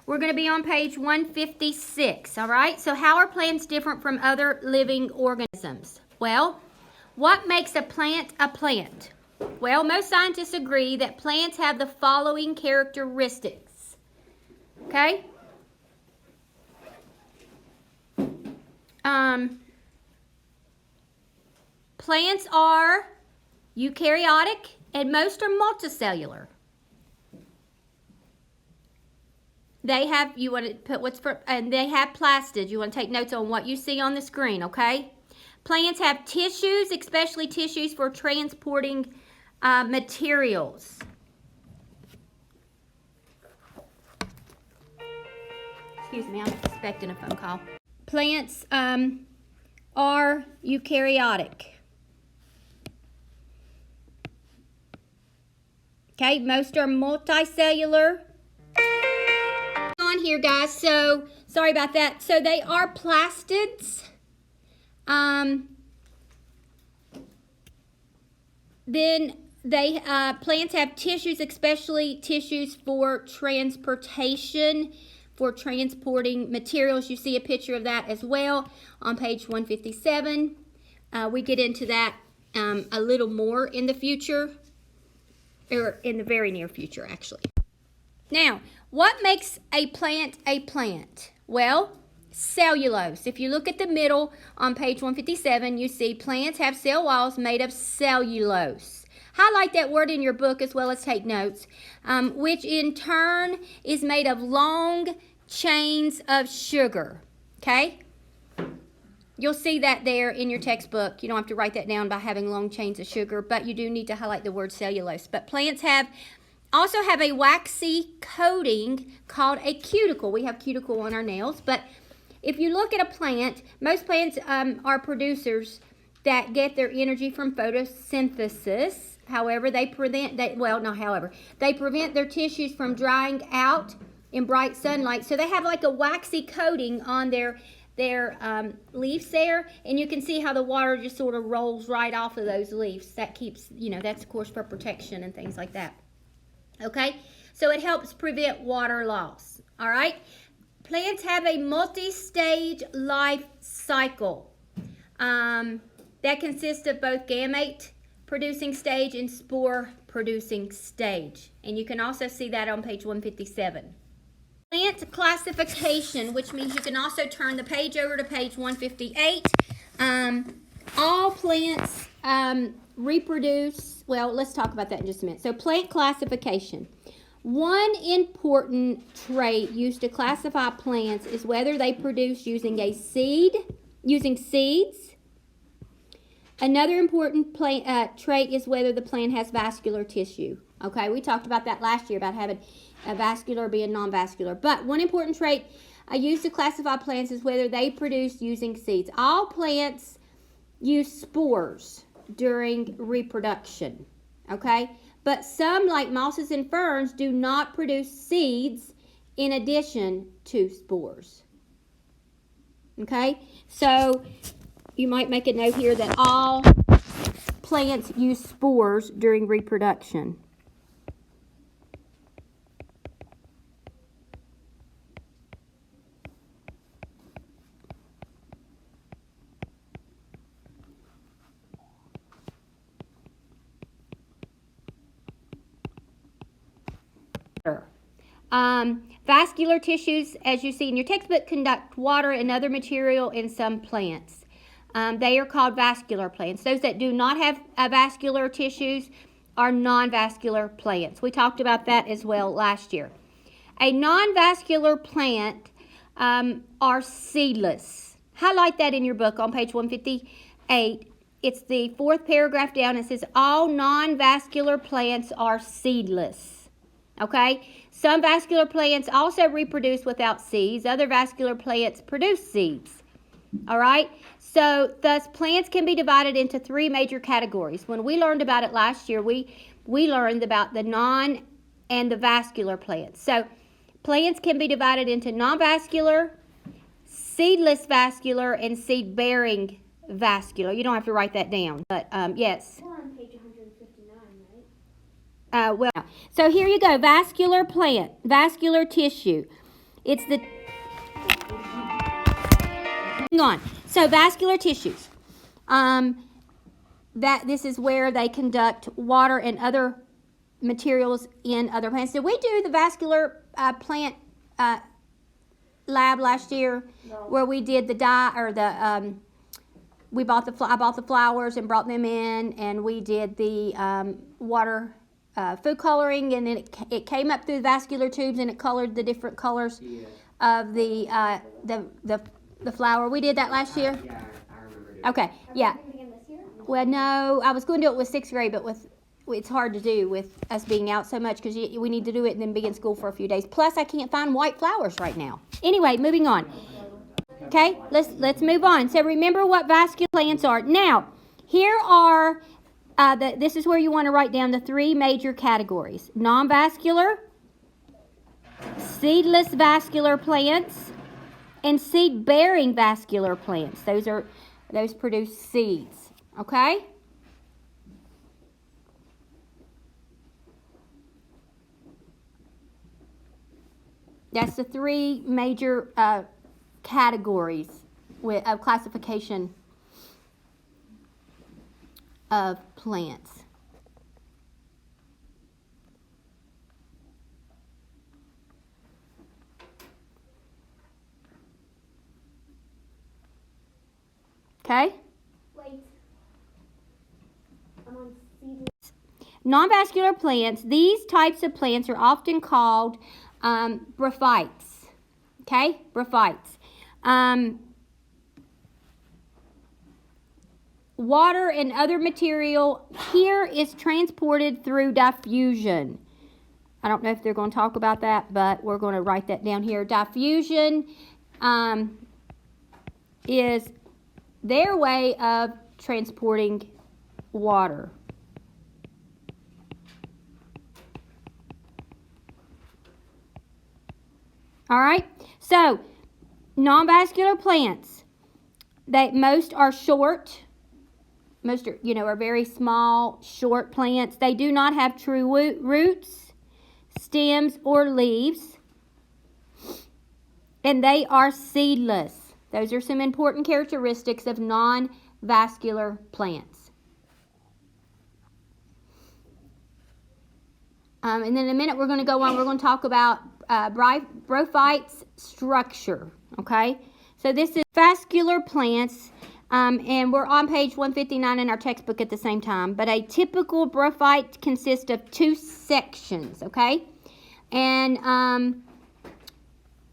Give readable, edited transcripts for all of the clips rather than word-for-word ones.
We're going to be on page 156, all right? So how are plants different from other living organisms? Well, what makes a plant a plant? Well, most scientists agree that plants have the following characteristics, okay? Plants are eukaryotic and most are multicellular. They have, you want to put what's for, and they have plastids. You want to take notes on what you see on the screen, okay? Plants have tissues, especially tissues for transporting materials. Excuse me, I'm expecting a phone call. Plants are eukaryotic. Okay, most are multicellular. On here, guys, so sorry about that. So they are plastids. Then they plants have tissues, especially tissues for transportation, for transporting materials. You see a picture of that as well on page 157. We get into that a little more in the future, or in the very near future, actually. Now, what makes a plant a plant? Well, cellulose. If you look at the middle on page 157, you see plants have cell walls made of cellulose. Highlight that word in your book as well as take notes, which in turn is made of long chains of sugar, okay? You'll see that there in your textbook. You don't have to write that down by having long chains of sugar, but you do need to highlight the word cellulose. But plants also have a waxy coating called a cuticle. We have cuticle on our nails, but if you look at a plant, most plants are producers that get their energy from photosynthesis. However, they prevent their tissues from drying out in bright sunlight. So they have like a waxy coating on their leaves there, and you can see how the water just sort of rolls right off of those leaves. That keeps, that's of course for protection and things like that. Okay, so it helps prevent water loss. All right, plants have a multi-stage life cycle that consists of both gamete producing stage and spore producing stage, and you can also see that on page 157. Plant classification, which means you can also turn the page over to page 158. All plants reproduce. Well, let's talk about that in just a minute. So plant classification. One important trait used to classify plants is whether they produce using seeds. Another important trait is whether the plant has vascular tissue. Okay, we talked about that last year about having a vascular being non-vascular. But one important trait used to classify plants is whether they produce using seeds. All plants use spores during reproduction, okay? But some, like mosses and ferns, do not produce seeds in addition to spores, okay? So you might make a note here that all plants use spores during reproduction. Vascular tissues, as you see in your textbook, conduct water and other material in some plants. They are called vascular plants. Those that do not have vascular tissues are non-vascular plants. We talked about that as well last year. A non-vascular plant are seedless. Highlight that in your book on page 158. It's the fourth paragraph down. It says all non-vascular plants are seedless. Okay, some vascular plants also reproduce without seeds. Other vascular plants produce seeds. All right, so thus plants can be divided into three major categories. When we learned about it last year, we learned about the non and the vascular plants. So plants can be divided into non-vascular, seedless vascular, and seed-bearing vascular. You don't have to write that down, but yes. So here you go, vascular plant, vascular tissue. It's the, hang on. So vascular tissues. This is where they conduct water and other materials in other plants. Did we do the vascular plant lab last year? No. Where we did the dye or the I bought the flowers and brought them in, and we did the water food coloring, and then it came up through the vascular tubes and it colored the different colors of the flower. We did that last year. Yeah, I remember doing Okay, yeah. Well, no, I was going to do it with 6th grade, but it's hard to do with us being out so much because we need to do it and then be in school for a few days. Plus, I can't find white flowers right now. Anyway, moving on. Okay, let's move on. So remember what vascular plants are. Now, here are, this is where you want to write down the 3 major categories. Non-vascular, seedless vascular plants, and seed-bearing vascular plants. Those produce seeds. Okay? That's the 3 major categories of classification of plants. Okay? Wait. I'm on seedless. Non-vascular plants, these types of plants are often called bryophytes. Okay? Bryophytes. Water and other material here is transported through diffusion. I don't know if they're going to talk about that, but we're going to write that down here. Diffusion is their way of transporting water. All right, so non-vascular plants, most are short. Most are very small, short plants. They do not have true roots, stems, or leaves, and they are seedless. Those are some important characteristics of non-vascular plants. And then in a minute we're going to go on. We're going to talk about bryophytes structure. Okay, so this is vascular plants, and we're on page 159 in our textbook at the same time. But a typical bryophyte consists of 2 sections. Okay, and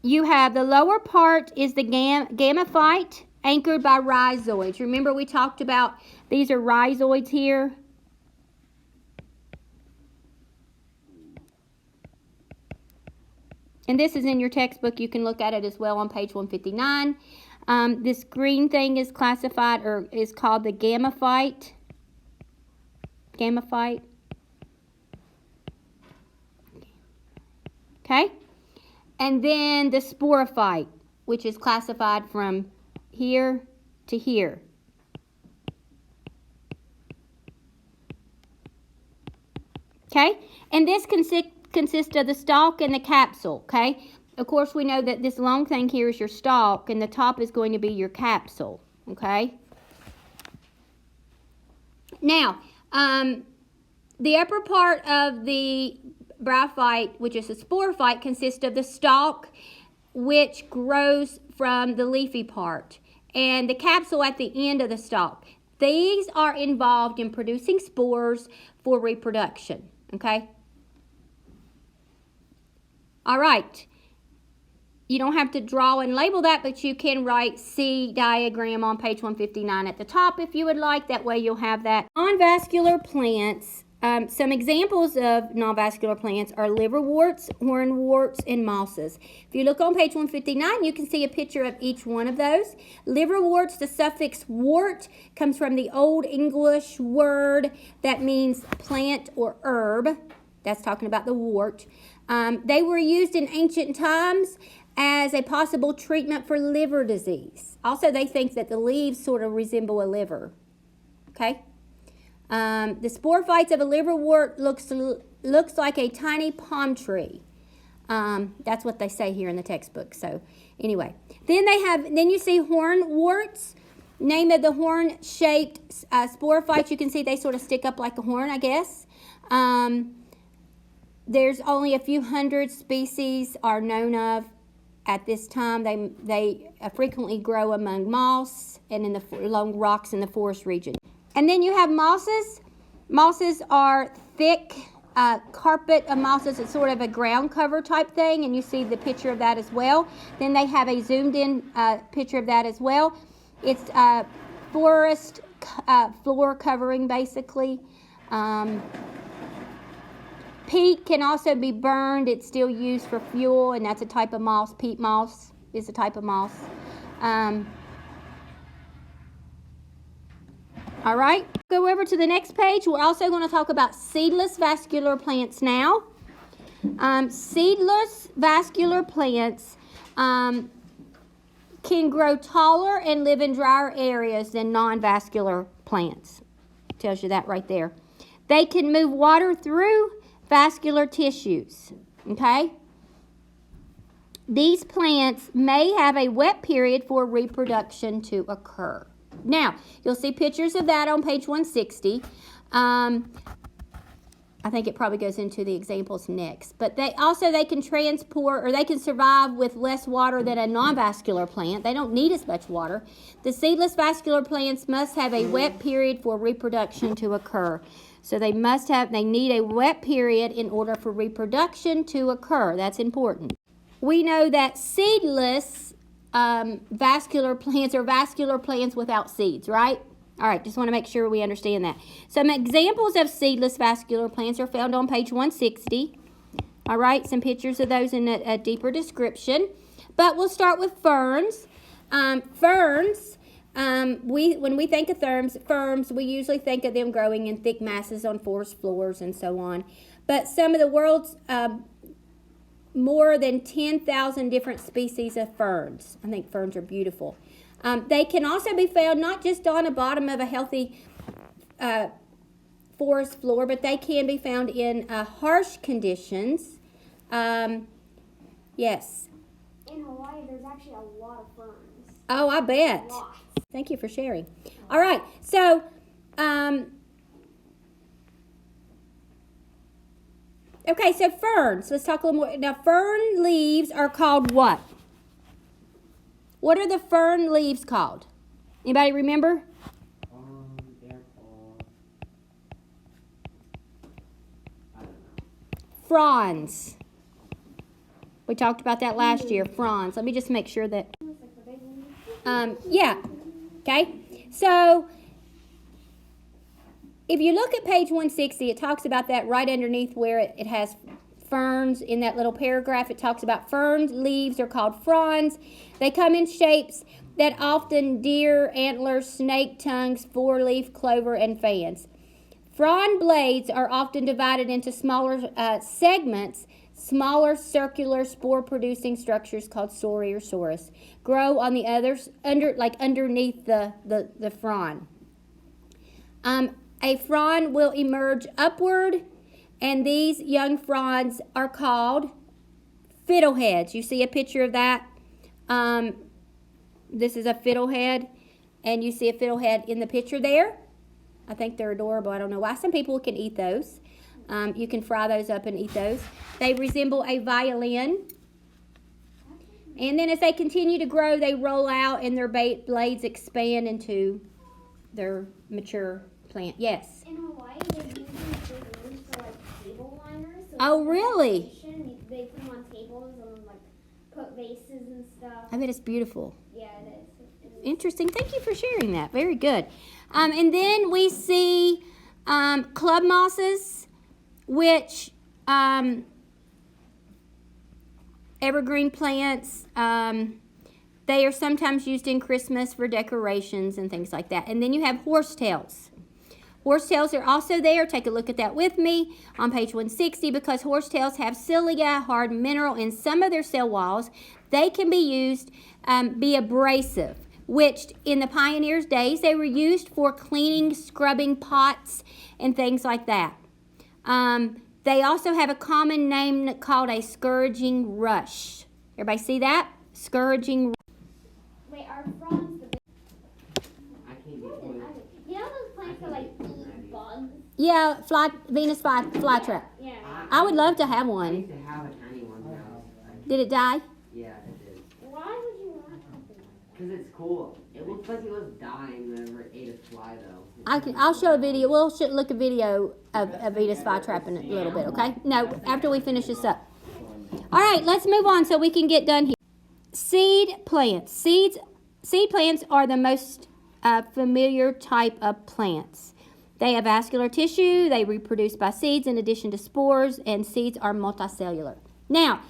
you have the lower part is the gametophyte anchored by rhizoids. Remember we talked about these are rhizoids here. And this is in your textbook. You can look at it as well on page 159. This green thing is classified or is called the gametophyte. Gametophyte. Okay? And then the sporophyte, which is classified from here to here. Okay? And this consists of the stalk and the capsule, okay? Of course, we know that this long thing here is your stalk, and the top is going to be your capsule, okay? Now, the upper part of the bryophyte, which is a sporophyte, consists of the stalk, which grows from the leafy part, and the capsule at the end of the stalk. These are involved in producing spores for reproduction, okay? All right, you don't have to draw and label that, but you can write C diagram on page 159 at the top if you would like. That way you'll have that. Non-vascular plants, some examples of non-vascular plants are liverworts, hornworts, and mosses. If you look on page 159, you can see a picture of each one of those. Liverworts, the suffix wort, comes from the Old English word that means plant or herb. That's talking about the wort. They were used in ancient times as a possible treatment for liver disease. Also, they think that the leaves sort of resemble a liver. Okay? The sporophytes of a liverwort looks like a tiny palm tree. That's what they say here in the textbook. So anyway, then you see hornworts. Name of the horn-shaped sporophytes. You can see they sort of stick up like a horn, I guess. There's only a few hundred species are known of at this time. They frequently grow among moss and in the along rocks in the forest region. And then you have mosses. Mosses are thick carpet of mosses. It's sort of a ground cover type thing, and you see the picture of that as well. Then they have a zoomed in picture of that as well. It's forest floor covering, basically. Peat can also be burned. It's still used for fuel, and that's a type of moss. Peat moss is a type of moss. All right, go over to the next page. We're also going to talk about seedless vascular plants now. Seedless vascular plants can grow taller and live in drier areas than non-vascular plants. Tells you that right there. They can move water through vascular tissues, okay? These plants may have a wet period for reproduction to occur. Now, you'll see pictures of that on page 160. I think it probably goes into the examples next. But they can transport, or they can survive with less water than a non-vascular plant. They don't need as much water. The seedless vascular plants must have a wet period for reproduction to occur. So they need a wet period in order for reproduction to occur. That's important. We know that seedless vascular plants are vascular plants without seeds, right? All right, just want to make sure we understand that. Some examples of seedless vascular plants are found on page 160. All right, some pictures of those in a deeper description. But we'll start with ferns. Ferns, when we think of ferns, we usually think of them growing in thick masses on forest floors and so on. But some of the world's more than 10,000 different species of ferns. I think ferns are beautiful. They can also be found not just on the bottom of a healthy forest floor, but they can be found in harsh conditions. Yes. In Hawaii, there's actually a lot of ferns. Oh, I bet. Lots. Thank you for sharing. All right, so okay, so ferns. Let's talk a little more. Now, fern leaves are called what? What are the fern leaves called? Anybody remember? They're called, I don't know. Fronds. We talked about that last year, fronds. Let me just make sure that, yeah, okay. So, if you look at page 160, it talks about that right underneath where it has ferns. In that little paragraph, it talks about ferns. Leaves are called fronds. They come in shapes that often deer antlers, snake tongues, four-leaf clover, and fans. Frond blades are often divided into smaller segments. Smaller circular spore-producing structures called sori or sorus grow on the others underneath the frond. A frond will emerge upward, and these young fronds are called fiddleheads. You see a picture of that? This is a fiddlehead, and you see a fiddlehead in the picture there. I think they're adorable. I don't know why. Some people can eat those. You can fry those up and eat those. They resemble a violin. And then as they continue to grow, they roll out and their blades expand into their mature plant. Yes? In Hawaii, they use these big rooms for like table liners. So Oh, really? They put them on tables and like put vases and stuff. I bet it's beautiful. Yeah, it is. Interesting. Thank you for sharing that. Very good. And then we see club mosses, which evergreen plants. They are sometimes used in Christmas for decorations and things like that. And then you have horsetails. Horsetails are also there. Take a look at that with me on page 160 because horsetails have cilia, hard mineral in some of their cell walls. They can be used, be abrasive, which in the pioneers' days, they were used for cleaning, scrubbing pots and things like that. They also have a common name called a scourging rush. Everybody see that? Scourging. Wait, are fronds the big? I can't get What wood. is it? You know those plants that like eat bugs? Yeah, Venus flytrap. Yeah. I would love to have I one. used to have a tiny one when I was like, Did it die? yeah, it did. Why would you want something like Cause it's cool. It looks like it was dying whenever it ate a fly though. I'll show a video. We'll look a video of Venus flytrap in a little bit, okay? No, after we finish this up. All right, let's move on so we can get done here. Seed plants. Seed plants are the most familiar type of plants. They have vascular tissue. They reproduce by seeds in addition to spores, and seeds are multicellular. Now,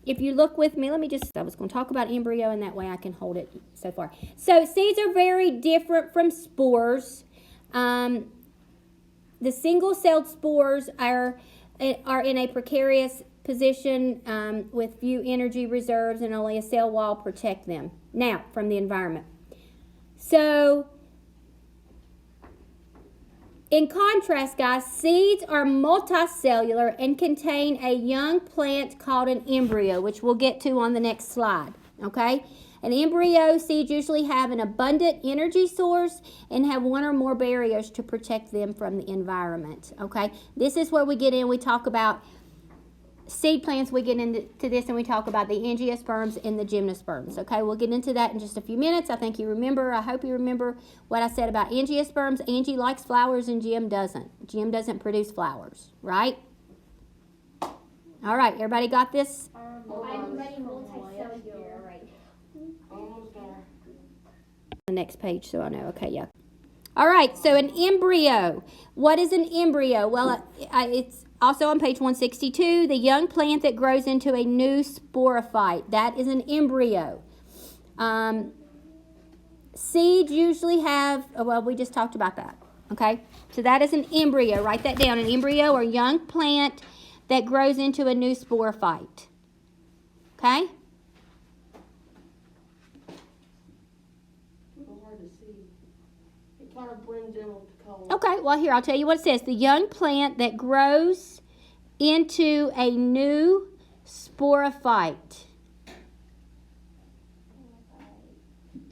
if you look with me, I was going to talk about embryo, and that way I can hold it so far. So seeds are very different from spores. The single-celled spores are in a precarious position with few energy reserves, and only a cell wall protect them now from the environment. So, in contrast, guys, seeds are multicellular and contain a young plant called an embryo, which we'll get to on the next slide, okay? An embryo seeds usually have an abundant energy source and have one or more barriers to protect them from the environment, okay? This is where we get in, we talk about seed plants, we get into this and we talk about the angiosperms and the gymnosperms, okay? We'll get into that in just a few minutes. I hope you remember what I said about angiosperms. Angie likes flowers and Jim doesn't. Jim doesn't produce flowers, right? All right, everybody got this? I'm ready multicellular right The next page so I know. Okay, yeah. All right, so an embryo. What is an embryo? Well, it's also on page 162, the young plant that grows into a new sporophyte. That is an embryo. Seeds usually have, well, we just talked about that. Okay, so that is an embryo. Write that down. An embryo or young plant that grows into a new sporophyte. Okay? Hard to see. It kind of blends in with the color. Okay, well, here, I'll tell you what it says. The young plant that grows into a new sporophyte.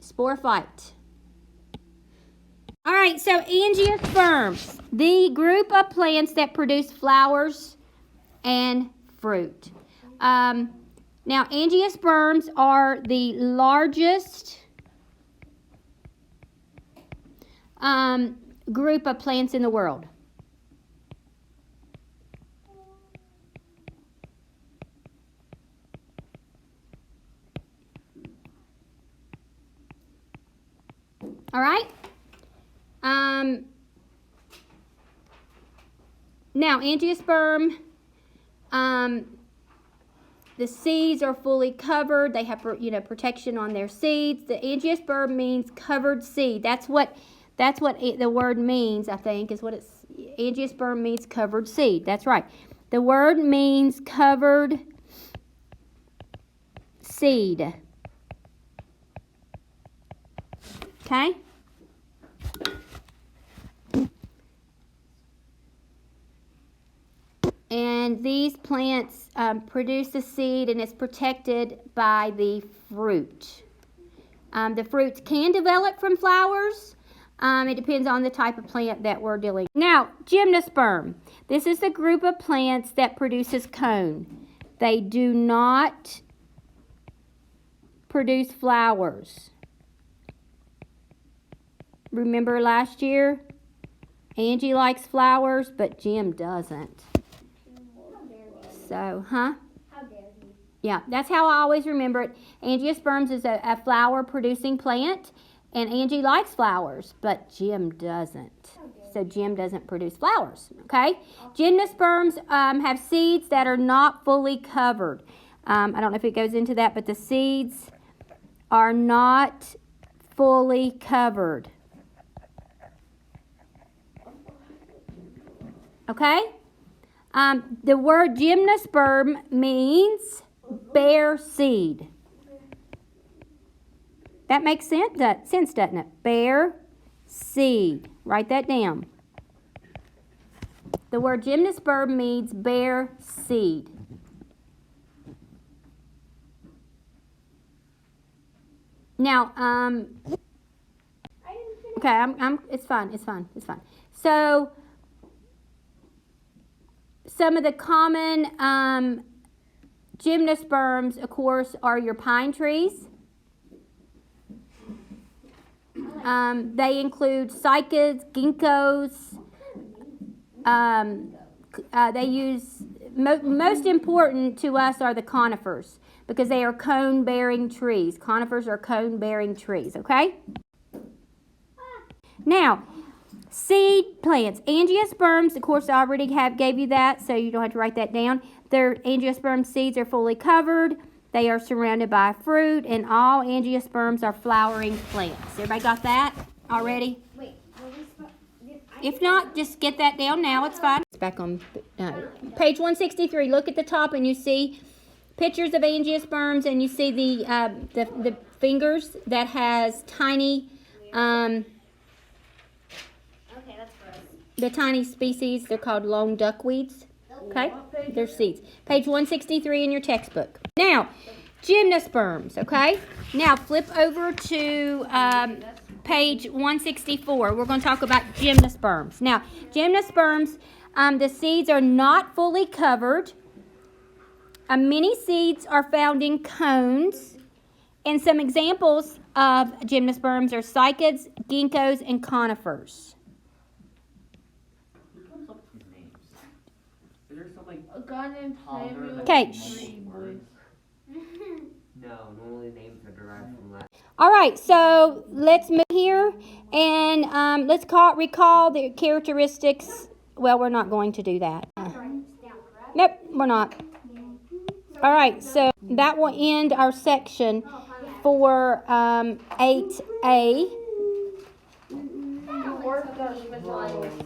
Sporophyte. All right, so angiosperms, the group of plants that produce flowers and fruit. Now, angiosperms are the largest group of plants in the world. All right. Now, angiosperm, the seeds are fully covered. They have, protection on their seeds. The angiosperm means covered seed. That's what the word means, I think, is what it's, angiosperm means covered seed. That's right. The word means covered seed. Okay? And these plants produce a seed, and it's protected by the fruit. The fruits can develop from flowers. It depends on the type of plant that we're dealing with. Now, gymnosperm. This is the group of plants that produces cone. They do not produce flowers. Remember last year? Angie likes flowers, but Jim doesn't. So, How dare you? yeah, that's how I always remember it. Angiosperms is a flower-producing plant, and Angie likes flowers, but Jim doesn't. So Jim doesn't produce flowers, okay? Gymnosperms have seeds that are not fully covered. I don't know if it goes into that, but the seeds are not fully covered. Okay? The word gymnosperm means bare seed. That makes sense, doesn't it? Bare seed. Write that down. The word gymnosperm means bare seed. Now, okay, it's fine. So, some of the common gymnosperms, of course, are your pine trees. They include cycads, ginkgos. They use, most important to us are the conifers because they are cone-bearing trees. Conifers are cone-bearing trees, okay? Now, seed plants. Angiosperms, of course, I already gave you that, so you don't have to write that down. Their angiosperm seeds are fully covered. They are surrounded by fruit, and all angiosperms are flowering plants. Everybody got that already? Wait, were we supposed? If not, just get that down now. It's fine. It's back on page 163. Look at the top, and you see pictures of angiosperms, and you see the fingers that has tiny, Okay, that's gross. the tiny species. They're called long duckweeds. Okay, they're seeds. Page 163 in your textbook. Now, gymnosperms. Okay. Now flip over to page 164. We're going to talk about gymnosperms. Now, gymnosperms, the seeds are not fully covered. Many seeds are found in cones. And some examples of gymnosperms are cycads, ginkgos, and conifers. Who comes up with these names? Is there some like A guy named Palmer Samuel. that Okay, has shh. multiple words? No, normally names are derived from Latin. All right, so let's move here and let's recall the characteristics. Well, we're not going to do that. Nope, we're not. All right, so that will end our section for 8A. Words are specialized.